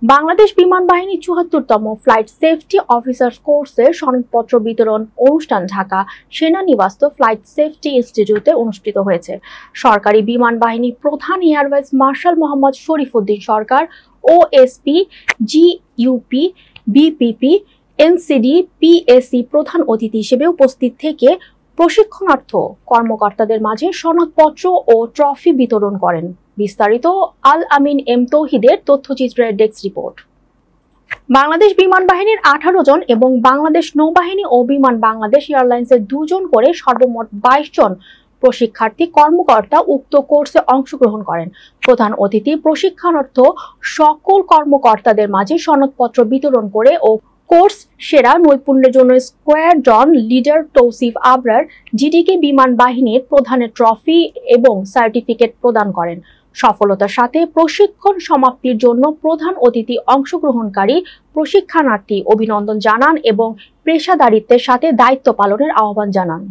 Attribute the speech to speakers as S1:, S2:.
S1: বাংলাদেশ বিমান বাহিনী ৭৪তম flight safety officers কোর্সের সনদপত্র বিতরণ অনুষ্ঠান ঢাকা সেনানিবাসে ফ্লাইট সেফটি ইনস্টিটিউটে অনুষ্ঠিত হয়েছে। সরকারি বিমান বাহিনী প্রধান air vice marshal Mohammad Sharifuddin Sarkar, OSP, GUP, BPP, NCD, PAC প্রধান অতিথি হিসেবে উপস্থিত থেকে প্রশিক্ষণার্থ কর্মকর্তাদের মাঝে সনদপত্র ও ট্রফি বিতরণ করেন। বিস্তারিত আল আমিন এম তৌহিদের তথ্যচিত্রের ডেস্ক রিপোর্ট। বাংলাদেশ বিমান বাহিনীর 18 জন এবং বাংলাদেশ নৌবাহিনী ও বিমান বাংলাদেশ এয়ারলাইন্সের 2 জন করে সর্বমোট 22 জন প্রশিক্ষার্থী কর্মকর্তা উক্ত কোর্সে অংশগ্রহণ করেন। প্রধান অতিথি প্রশিক্ষণার্থ সকল কর্মকর্তাদের মাঝে সনদপত্র বিতরণ করে ও কোর্স সেরা নৈপুণ্যের জন্য স্কোয়াড্রন লিডার তৌসিফ আবরার জিডিকে বিমান বাহিনীর প্রধানের ট্রফি এবং সার্টিফিকেট প্রদান করেন। সফলতার সাথে প্রশিক্ষণ সমাপ্তির জন্য প্রধান অতিথি অংশগ্রহণকারী প্রশিক্ষণার্থী অভিনন্দন জানান এবং পেশাদারিত্বের সাথে দায়িত্ব পালনের আহ্বান জানান।